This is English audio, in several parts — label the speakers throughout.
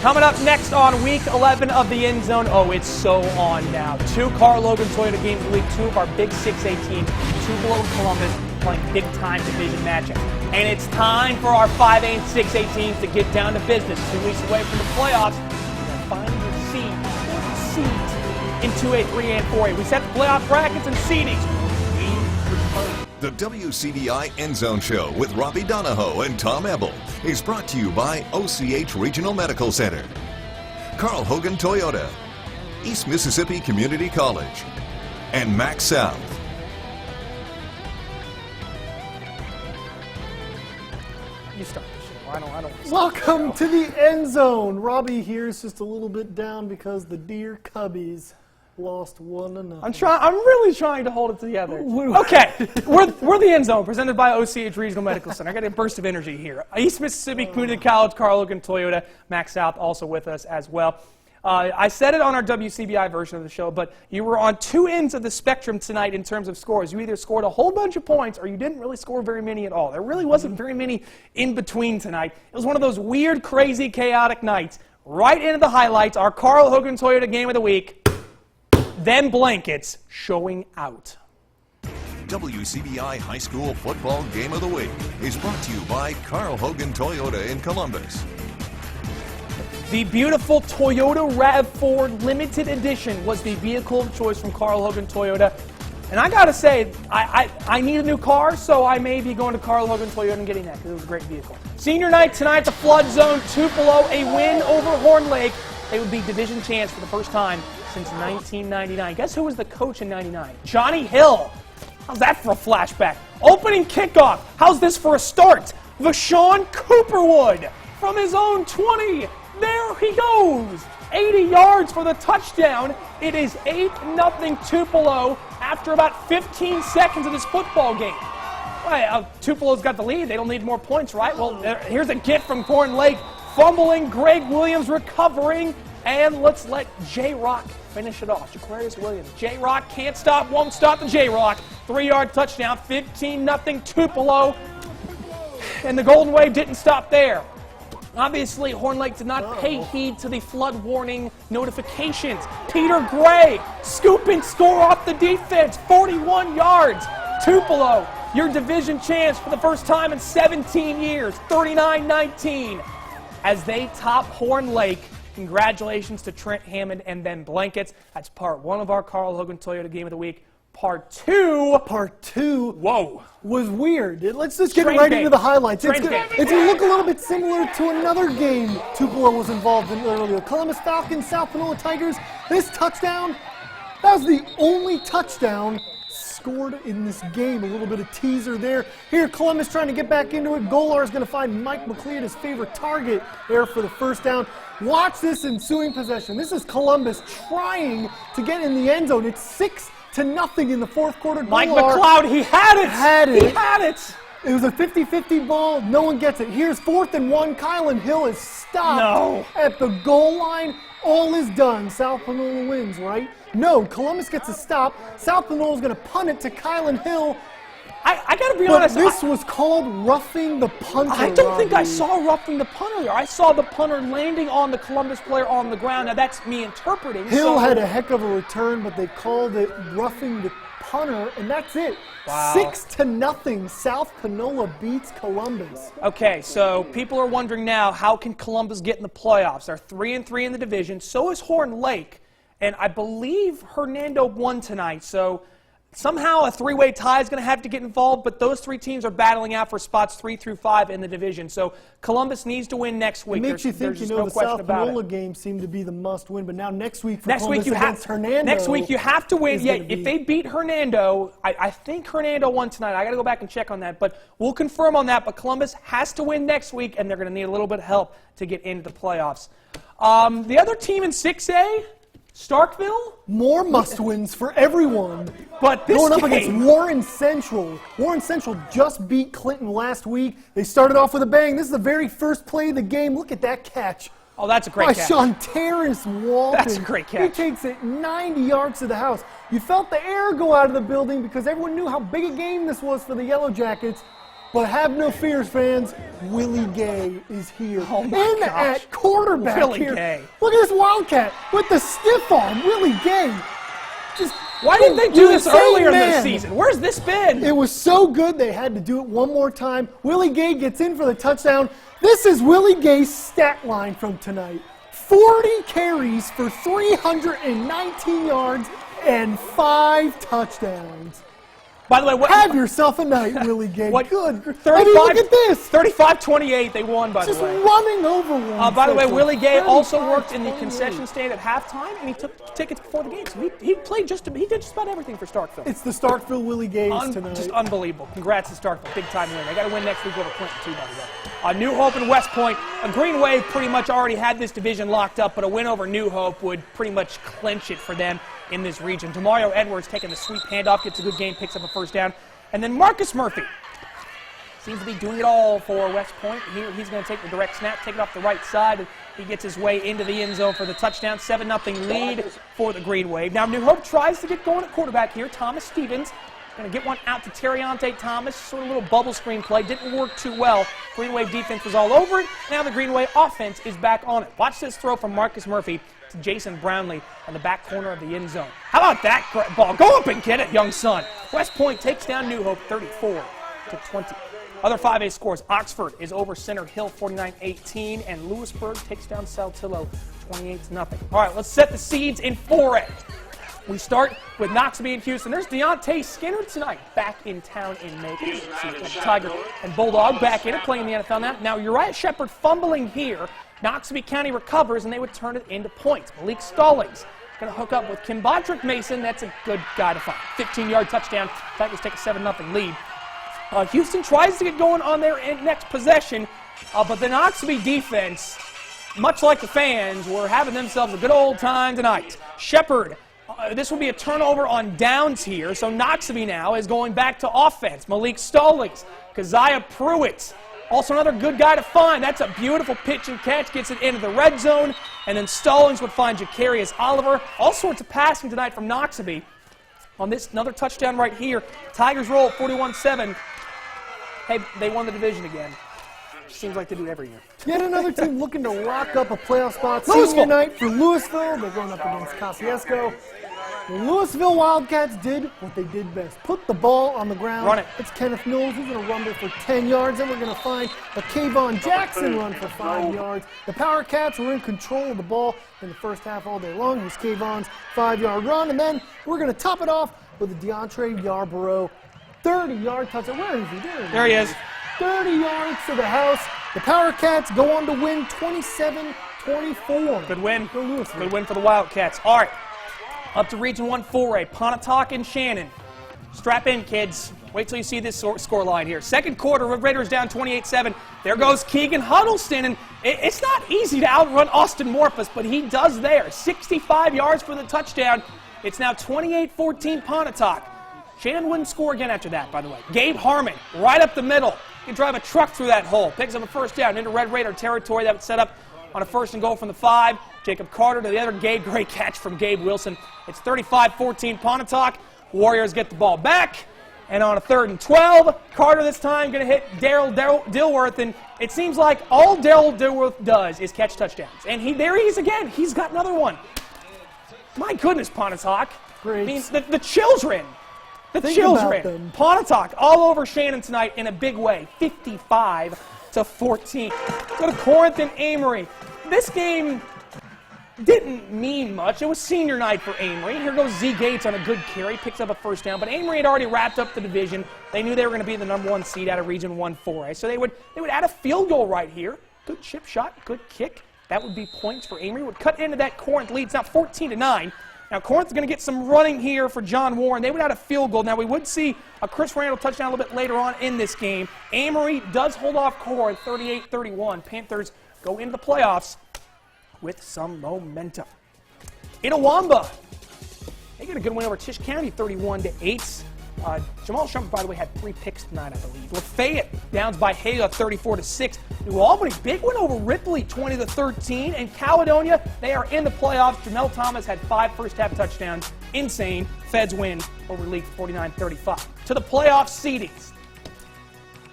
Speaker 1: Coming up next on Week 11 of the End Zone. Oh, it's so on now. 2 Carl Logan Toyota games a week, 2 of our big 6A teams, Tupelo and Columbus playing big-time division matchups. And it's time for our 5A and 6A teams to get down to business. 2 weeks away from the playoffs. You're going to find your seat in 2A, 3A, and 4A. We set the playoff brackets and seedings. We return.
Speaker 2: The WCBI End Zone Show with Robbie Donahoe and Tom Ebel is brought to you by OCH Regional Medical Center, Carl Hogan Toyota, East Mississippi Community College, and Max South.
Speaker 1: You start the show. I don't
Speaker 3: Welcome to the End Zone. Robbie here is just a little bit down because the dear Cubbies lost 1-0.
Speaker 1: I'm really trying to hold it together. Okay, we're the End Zone, presented by OCH Regional Medical Center. I got a burst of energy here. East Mississippi Community College, Carl Logan Toyota, Max South also with us as well. I said it on our WCBI version of the show, but you were on 2 ends of the spectrum tonight in terms of scores. You either scored a whole bunch of points or you didn't really score very many at all. There really wasn't very many in between tonight. It was one of those weird, crazy, chaotic nights. Right into the highlights, our Carl Hogan Toyota game of the week. Then blankets showing out.
Speaker 2: WCBI High School Football Game of the Week is brought to you by Carl Hogan Toyota in Columbus.
Speaker 1: The beautiful Toyota RAV4 Limited Edition was the vehicle of choice from Carl Hogan Toyota. And I gotta say, I need a new car, so I may be going to Carl Hogan Toyota and getting that because it was a great vehicle. Senior night tonight at the Flood Zone, Tupelo, a win over Horn Lake. They would be division champs for the first time since 1999. Guess who was the coach in 99? Johnny Hill. How's that for a flashback? Opening kickoff. How's this for a start? Vashon Cooperwood from his own 20. There he goes. 80 yards for the touchdown. It is 8-0 Tupelo after about 15 seconds of this football game. Well, Tupelo's got the lead. They don't need more points, right? Well, here's a gift from Horn Lake. Fumbling, Greg Williams recovering, and let's let J-Rock finish it off. Jaquarius Williams. J-Rock can't stop, won't stop the J-Rock. 3-yard touchdown, 15-0 Tupelo. And the Golden Wave didn't stop there. Obviously, Horn Lake did not pay heed to the flood warning notifications. Peter Gray, scoop and score off the defense, 41 yards. Tupelo, your division champs for the first time in 17 years, 39-19. As they top Horn Lake. Congratulations to Trent Hammond and then blankets. That's part 1 of our Carl Hogan Toyota Game of the Week. Part 2. Whoa.
Speaker 3: Was weird. Let's just get right into the highlights. It's going to look a little bit similar to another game Tupelo was involved in earlier. Columbus Falcons, South Panola Tigers. This touchdown, that was the only touchdown scored in this game. A little bit of teaser there. Here, Columbus trying to get back into it. Golar is going to find Mike McLeod, his favorite target, there for the first down. Watch this ensuing possession. This is Columbus trying to get in the end zone. It's 6-0 in the fourth quarter.
Speaker 1: Mike McLeod, he had it.
Speaker 3: It was a 50-50 ball. No one gets it. Here's 4th and 1. Kylan Hill is stopped at the goal line. All is done. South Panola wins, right? No, Columbus gets a stop. South Panola is going to punt it to Kylan Hill.
Speaker 1: I got to be honest.
Speaker 3: This was called roughing the punter.
Speaker 1: I don't think I saw roughing the punter there. I saw the punter landing on the Columbus player on the ground. Now, that's me interpreting.
Speaker 3: Hill had a heck of a return, but they called it roughing the punter, and that's it.
Speaker 1: Wow.
Speaker 3: 6-0. South Panola beats Columbus.
Speaker 1: Okay, so people are wondering now, how can Columbus get in the playoffs? They're 3-3 in the division. So is Horn Lake. And I believe Hernando won tonight, so somehow a 3-way tie is going to have to get involved, but those 3 teams are battling out for spots 3 through 5 in the division. So Columbus needs to win next week.
Speaker 3: It makes you think, the South Panola game seemed to be the must-win, but now next week for Columbus against Hernando.
Speaker 1: Next week you have to win. Yeah, if they beat Hernando, I think Hernando won tonight. I got to go back and check on that, but we'll confirm on that. But Columbus has to win next week, and they're going to need a little bit of help to get into the playoffs. The other team in 6A, Starkville?
Speaker 3: More must-wins for everyone.
Speaker 1: But this
Speaker 3: going up against Warren Central. Warren Central just beat Clinton last week. They started off with a bang. This is the very first play of the game. Look at that catch.
Speaker 1: Oh, that's a great catch.
Speaker 3: By Shontaris Walton.
Speaker 1: That's a great catch.
Speaker 3: He takes it 90 yards to the house. You felt the air go out of the building because everyone knew how big a game this was for the Yellow Jackets. But have no fears, fans. Willie Gay is here.
Speaker 1: Oh my
Speaker 3: in
Speaker 1: gosh.
Speaker 3: at quarterback
Speaker 1: Willie
Speaker 3: here.
Speaker 1: Gay.
Speaker 3: Look at this Wildcat with the stiff arm. Willie Gay. Just
Speaker 1: Why didn't they do this
Speaker 3: insane
Speaker 1: earlier
Speaker 3: man.
Speaker 1: this season? Where's this been?
Speaker 3: It was so good they had to do it one more time. Willie Gay gets in for the touchdown. This is Willie Gay's stat line from tonight. 40 carries for 319 yards and 5 touchdowns.
Speaker 1: By the way, what,
Speaker 3: Have yourself a night, Willie Gay.
Speaker 1: what,
Speaker 3: Good.
Speaker 1: 35,
Speaker 3: I mean, look at this.
Speaker 1: 35-28, they won, by
Speaker 3: Just
Speaker 1: the way.
Speaker 3: running over one.
Speaker 1: By the way, Willie Gay also
Speaker 3: 35-28.
Speaker 1: worked in the concession stand at halftime, and he took tickets before the game. So he played he did just about everything for Starkville.
Speaker 3: It's the Starkville Willie Gays tonight.
Speaker 1: Just unbelievable. Congrats to Starkville. Big time win. They got to win next week over Clinton, too, by the way. New Hope and West Point. Green Wave pretty much already had this division locked up, but a win over New Hope would pretty much clinch it for them in this region. Demario Edwards taking the sweep handoff, gets a good game, picks up a first down. And then Marcus Murphy seems to be doing it all for West Point. Here he's going to take the direct snap, take it off the right side, and he gets his way into the end zone for the touchdown. 7-0 lead for the Green Wave. Now New Hope tries to get going at quarterback here. Thomas Stevens going to get one out to Terriante Thomas. Sort of a little bubble screen play. Didn't work too well. Green Wave defense was all over it. Now the Green Wave offense is back on it. Watch this throw from Marcus Murphy to Jason Brownlee on the back corner of the end zone. How about that ball? Go up and get it, young son. West Point takes down New Hope 34-20. Other 5A scores. Oxford is over Center Hill 49-18, and Lewisburg takes down Saltillo 28-0. All right, let's set the seeds in 4A. We start with Noxubee and Houston. There's Deontay Skinner tonight, back in town in Macon. Tiger and Bulldog back in it, playing the NFL now. Now Uriah Shepard fumbling here. Noxubee County recovers, and they would turn it into points. Malik Stallings going to hook up with Kim Bodrick Mason. That's a good guy to find. 15-yard touchdown. Tigers take a 7-0 lead. Houston tries to get going on their next possession, but the Noxubee defense, much like the fans, were having themselves a good old time tonight. Shepard, this will be a turnover on downs here, so Noxubee now is going back to offense. Malik Stallings, Keziah Pruitt, also another good guy to find. That's a beautiful pitch and catch, gets it into the red zone, and then Stallings would find Jacarius Oliver. All sorts of passing tonight from Noxubee. On this, another touchdown right here. Tigers roll 41-7. Hey, they won the division again. Seems like they do every year.
Speaker 3: Yet another team looking to lock up a playoff spot.
Speaker 1: Louisville.
Speaker 3: Senior night for Louisville. They're going up against Kosciuszko. The Louisville Wildcats did what they did best. Put the ball on the ground.
Speaker 1: Run it.
Speaker 3: It's Kenneth Knowles. He's going to rumble for 10 yards. Then we're going to find a Kayvon Jackson run for 5 yards. The Power Cats were in control of the ball in the first half all day long. Here's Kayvon's 5-yard run. And then we're going to top it off with a DeAndre Yarborough 30-yard touchdown. Where is he?
Speaker 1: There he is.
Speaker 3: 30 yards to the house. The Power Cats go on to win 27-24.
Speaker 1: Good win.
Speaker 3: Go Louisville.
Speaker 1: Good win for the Wildcats. All right. Up to Region 1 4A. Pontotoc and Shannon. Strap in, kids. Wait till you see this score line here. Second quarter, Red Raiders down 28-7. There goes Keegan Huddleston. And it's not easy to outrun Austin Morphus, but he does there. 65 yards for the touchdown. It's now 28-14 Pontotoc. Shannon wouldn't score again after that, by the way. Gabe Harmon, right up the middle. He can drive a truck through that hole. Picks up a first down into Red Raider territory. That would set up on a first and goal from the 5. Jacob Carter to the other. Great catch from Gabe Wilson. It's 35-14 Pontotoc. Warriors get the ball back. And on a 3rd and 12, Carter this time going to hit Daryl Dilworth. And it seems like all Daryl Dilworth does is catch touchdowns. And there he is again. He's got another one. My goodness, Pontotoc.
Speaker 3: Great.
Speaker 1: I mean, the children.
Speaker 3: Think
Speaker 1: children.
Speaker 3: about them.
Speaker 1: Pontotoc all over Shannon tonight in a big way. 55-14. Go to Corinth and Amory. This game didn't mean much. It was senior night for Amory. Here goes Z Gates on a good carry. Picks up a first down. But Amory had already wrapped up the division. They knew they were going to be the number 1 seed out of Region 1 4A. So they would add a field goal right here. Good chip shot. Good kick. That would be points for Amory. Would cut into that Corinth lead. It's now 14-9. Now, Corinth is going to get some running here for John Warren. They would add a field goal. Now, we would see a Chris Randall touchdown a little bit later on in this game. Amory does hold off Corinth 38-31. Panthers go into the playoffs with some momentum. Itawamba, they get a good win over Tisch County 31-8. Jamal Shumpert, by the way, had 3 picks tonight, I believe. Lafayette downs by Haga 34-6. New Albany, big win over Ripley 20-13. And Caledonia, they are in the playoffs. Jamel Thomas had 5 first-half touchdowns. Insane. Feds win over League 49-35. To the playoff seedings.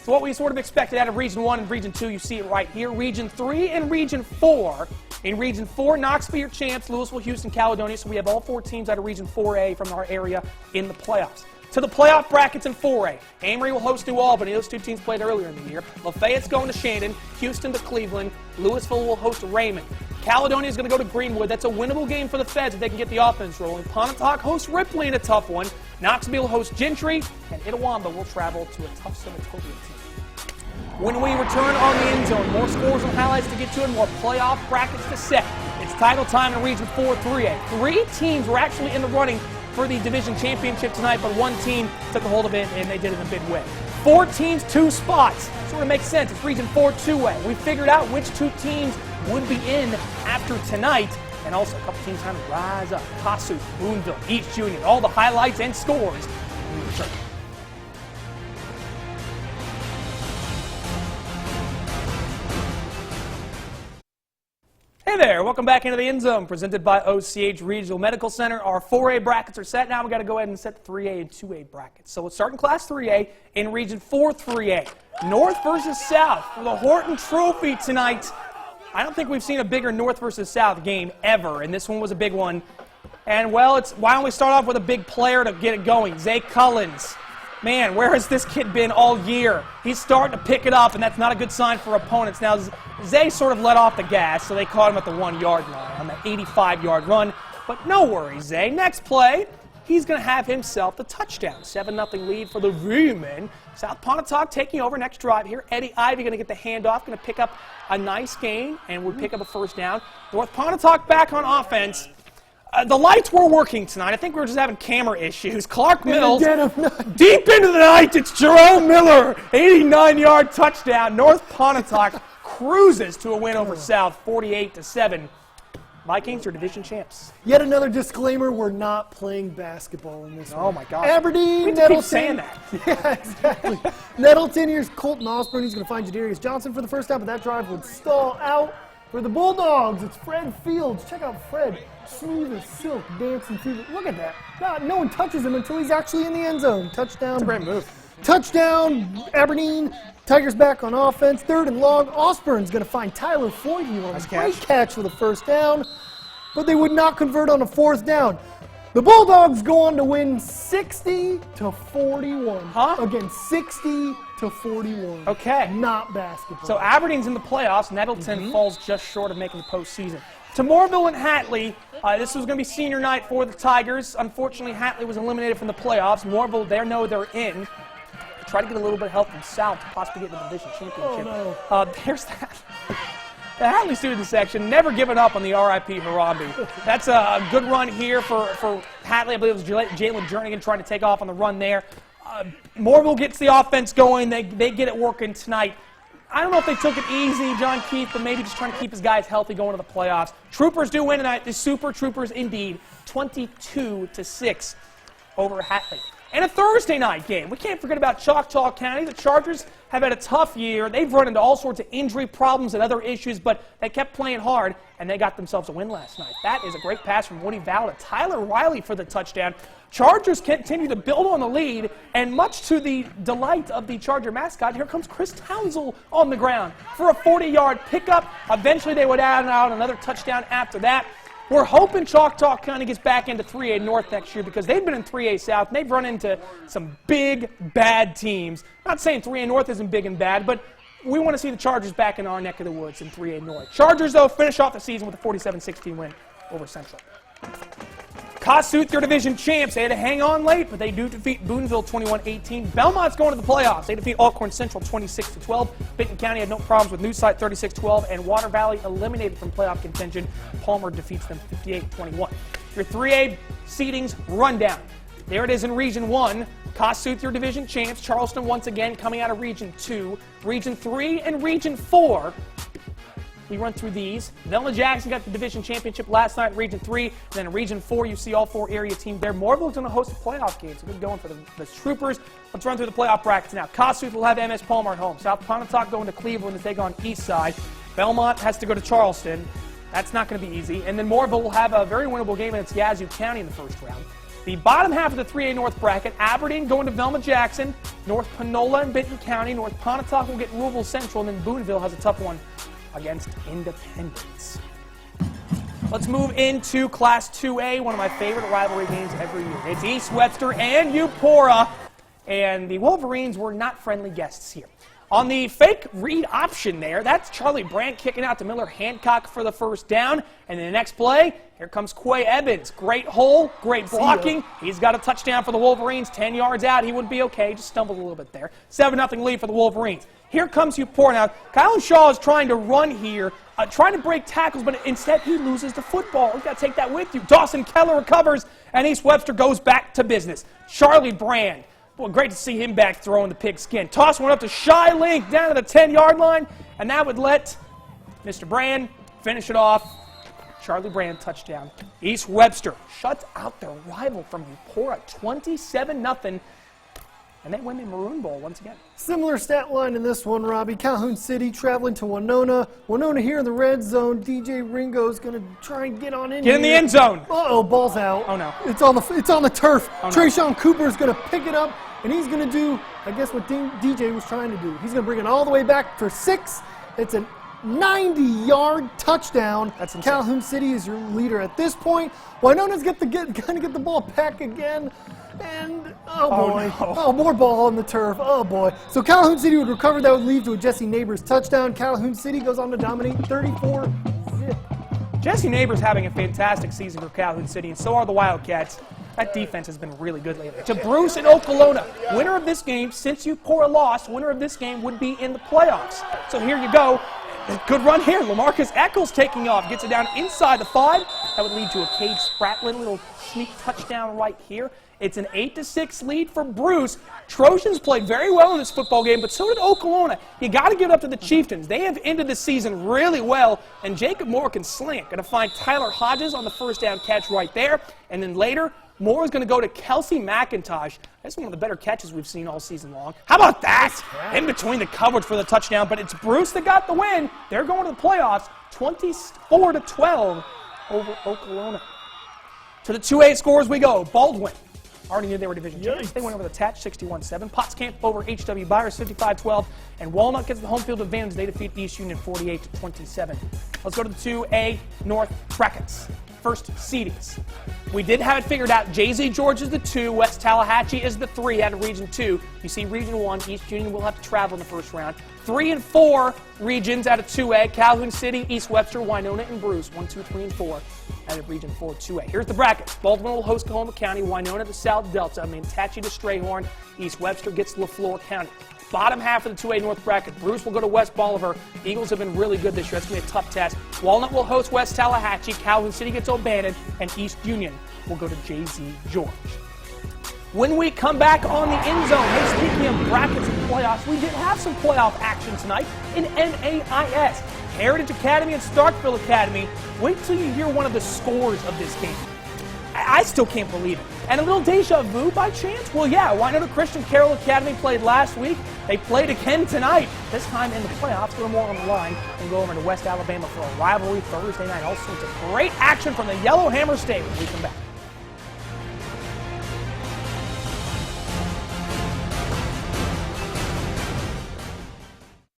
Speaker 1: It's what we sort of expected out of Region 1 and Region 2. You see it right here. Region 3 and Region 4. In Region 4, Knoxville, your champs, Louisville, Houston, Caledonia. So we have all 4 teams out of Region 4A from our area in the playoffs. To the playoff brackets in 4A. Amory will host New Albany. Those 2 teams played earlier in the year. Lafayette's going to Shannon. Houston to Cleveland. Louisville will host Raymond. Caledonia is going to go to Greenwood. That's a winnable game for the Feds if they can get the offense rolling. Pontotoc hosts Ripley in a tough one. Knoxville will host Gentry. And Itawamba will travel to a tough Senatobia team. When we return on the end zone, more scores and highlights to get to and more playoff brackets to set. It's title time in Region 4 3A. 3 teams were actually in the running for the division championship tonight, but 1 team took a hold of it, and they did it in a big way. 4 teams, 2 spots. Sort of makes sense. It's Region 4 2A. We figured out which 2 teams would be in after tonight, and also a couple teams trying to rise up. Kossuth, Boonville, East Union, all the highlights and scores when we return. Hey there, welcome back into the End Zone, presented by OCH Regional Medical Center. Our 4A brackets are set. Now we've got to go ahead and set the 3A and 2A brackets. So let's start in Class 3A in Region 4 3A. North versus South for the Horton Trophy tonight. I don't think we've seen a bigger North versus South game ever, and this one was a big one. And, well, why don't we start off with a big player to get it going, Zay Cullens. Man, where has this kid been all year? He's starting to pick it up, and that's not a good sign for opponents. Now, Zay sort of let off the gas, so they caught him at the 1-yard line on that 85-yard run. But no worries, Zay. Next play, he's going to have himself the touchdown. 7-0 lead for the V-men. South Pontotoc taking over next drive here. Eddie Ivey going to get the handoff, going to pick up a nice gain, and will pick up a first down. North Pontotoc back on offense. The lights were working tonight. I think we were just having camera issues. Clark Mills, deep into the night, it's Jerome Miller. 89-yard touchdown. North Pontotoc cruises to a win over South, 48-7. Vikings are division champs.
Speaker 3: Yet another disclaimer, we're not playing basketball in this one.
Speaker 1: Oh, my gosh.
Speaker 3: Aberdeen,
Speaker 1: we
Speaker 3: Nettleton.
Speaker 1: Keep saying that.
Speaker 3: Yeah, exactly. Nettleton, here's Colton Osborne. He's going to find Jadarius Johnson for the first down, but that drive would stall out. For the Bulldogs, it's Fred Fields. Check out Fred. Smooth as silk, dancing through the... Look at that. God, no one touches him until he's actually in the end zone. Touchdown.
Speaker 1: That's a great move.
Speaker 3: Touchdown, Aberdeen. Tigers back on offense. 3rd and long. Osborne's going to find Tyler Floyd. He won a great catch for the first down, but they would not convert on a 4th down. The Bulldogs go on to win 60-41.
Speaker 1: Huh?
Speaker 3: Again, 60-41.
Speaker 1: Okay.
Speaker 3: Not basketball.
Speaker 1: So Aberdeen's in the playoffs. Nettleton falls just short of making the postseason. To Moorville and Hatley, this was going to be senior night for the Tigers. Unfortunately, Hatley was eliminated from the playoffs. Moorville, they know they're in. Try to get a little bit of help from South to possibly get the division championship.
Speaker 3: Oh, no.
Speaker 1: There's that. The Hatley student section never given up on the R.I.P. Harambe. That's a good run here for Hatley. I believe it was Jalen Jernigan trying to take off on the run there. Moorville gets the offense going. They get it working tonight. I don't know if they took it easy, John Keith, but maybe just trying to keep his guys healthy going to the playoffs. Troopers do win tonight. The Super Troopers, indeed, 22-6 over Hatley. And a Thursday night game. We can't forget about Choctaw County. The Chargers have had a tough year. They've run into all sorts of injury problems and other issues, but they kept playing hard, and they got themselves a win last night. That is a great pass from Woody Val to Tyler Riley for the touchdown. Chargers continue to build on the lead, and much to the delight of the Charger mascot, here comes Chris Townsend on the ground for a 40-yard pickup. Eventually, they would add out another touchdown after that. We're hoping Choctaw County gets back into 3A North next year because they've been in 3A South, and they've run into some big, bad teams. Not saying 3A North isn't big and bad, but we want to see the Chargers back in our neck of the woods in 3A North. Chargers, though, finish off the season with a 47-16 win over Central. Kossuth, your division champs. They had to hang on late, but they do defeat Boonville 21-18. Belmont's going to the playoffs. They defeat Alcorn Central 26-12. Benton County had no problems with Newsite 36-12, and Water Valley eliminated from playoff contention. Palmer defeats them 58-21. Your 3A seedings rundown. There it is in Region 1. Kossuth, your division champs. Charleston once again coming out of Region 2. Region 3 and Region 4. We run through these. Velma Jackson got the division championship last night in Region 3. And then in Region 4, you see all 4 area teams there. Moorville's going to host a playoff game, so good going for the Troopers. Let's run through the playoff brackets now. Kossuth will have MS Palmer at home. South Pontotoc going to Cleveland to take on Eastside. Belmont has to go to Charleston. That's not going to be easy. And then Moorville will have a very winnable game against Yazoo County in the first round. The bottom half of the 3A North bracket, Aberdeen going to Velma Jackson. North Panola and Benton County. North Pontotoc will get Louisville Central, and then Boonville has a tough one against Independence. Let's move into Class 2A, one of my favorite rivalry games every year. It's East Webster and Youpora, and the Wolverines were not friendly guests here. On the fake read option there, that's Charlie Brandt kicking out to Miller Hancock for the first down. And in the next play, here comes Quay Evans. Great hole, great blocking. He's got a touchdown for the Wolverines. 10 yards out, he wouldn't be okay. Just stumbled a little bit there. 7-0 lead for the Wolverines. Here comes Youpora. Now, Kyle Shaw is trying to run here, trying to break tackles, but instead he loses the football. You've got to take that with you. Dawson Keller recovers, and East Webster goes back to business. Charlie Brandt. Well, great to see him back throwing the pigskin. Toss one up to Shy Link down to the 10-yard line, and that would let Mr. Brand finish it off. Charlie Brand touchdown. East Webster shuts out their rival from Youpora, 27-0, and they win the Maroon Bowl once again.
Speaker 3: Similar stat line in this one, Robbie. Calhoun City traveling to Winona. Winona here in the red zone. DJ Ringo's going to try and get on in
Speaker 1: Get in the end zone.
Speaker 3: Uh-oh, ball's out.
Speaker 1: Oh, no.
Speaker 3: It's on the turf.
Speaker 1: Oh, no.
Speaker 3: Trayshawn Cooper is going to pick it up, and he's going to do, I guess, what DJ was trying to do. He's going to bring it all the way back for 6. It's a 90-yard touchdown.
Speaker 1: That's insane.
Speaker 3: Calhoun City is your leader at this point. Winona's going to get the ball back again. And, oh boy,
Speaker 1: no.
Speaker 3: more ball on the turf, oh boy. So Calhoun City would recover, that would lead to a Jesse Neighbors touchdown. Calhoun City goes on to dominate 34-zip.
Speaker 1: Jesse Neighbors having a fantastic season for Calhoun City, and so are the Wildcats. That defense has been really good lately. To Bruce and Okolona, winner of this game, since Youpora lost, winner of this game would be in the playoffs. So here you go. Good run here. LaMarcus Eccles taking off, gets it down inside the 5. That would lead to a Cade Spratlin little sneak touchdown right here. It's an 8-6 lead for Bruce. Trojans played very well in this football game, but so did Okolona. You got to give it up to the Chieftains. They have ended the season really well, and Jacob Moore can sling. Going to find Tyler Hodges on the first down catch right there, and then later, Moore is going to go to Kelsey McIntosh. That's one of the better catches we've seen all season long. How about that? In between the coverage for the touchdown, but it's Bruce that got the win. They're going to the playoffs, 24-12 over Okolona. To the 2A scores we go. Baldwin already knew they were division champions. They went over the Tatch 61-7. Pottscamp over H.W. Byers 55-12. And Walnut gets the home field advantage. They defeat East Union 48-27. Let's go to the 2A North brackets. First seedings. We did have it figured out. J.Z. George is the 2. West Tallahatchie is the 3 out of Region 2. You see Region 1. East Union will have to travel in the first round. 3 and 4 regions out of 2A. Calhoun City, East Webster, Winona, and Bruce. 1, 2, 3, and 4 out of Region 4 2A. Here's the brackets. Baldwin will host Coahoma County. Winona to South Delta. Manatachie to Strayhorn. East Webster gets LaFleur County. Bottom half of the 2A North bracket. Bruce will go to West Bolivar. Eagles have been really good this year. That's going to be a tough test. Walnut will host West Tallahatchie. Calhoun City gets O'Bannon. And East Union will go to J.Z. George. When we come back on the end zone, hey, speaking of brackets and playoffs, we did have some playoff action tonight in NAIS. Heritage Academy and Starkville Academy. Wait till you hear one of the scores of this game. I still can't believe it. And a little deja vu by chance? Well, yeah, Winona Christian Carroll Academy played last week. They played again tonight. This time in the playoffs, a little more on the line, and go over to West Alabama for a rivalry Thursday night. All sorts of great action from the Yellowhammer Stable. We come back.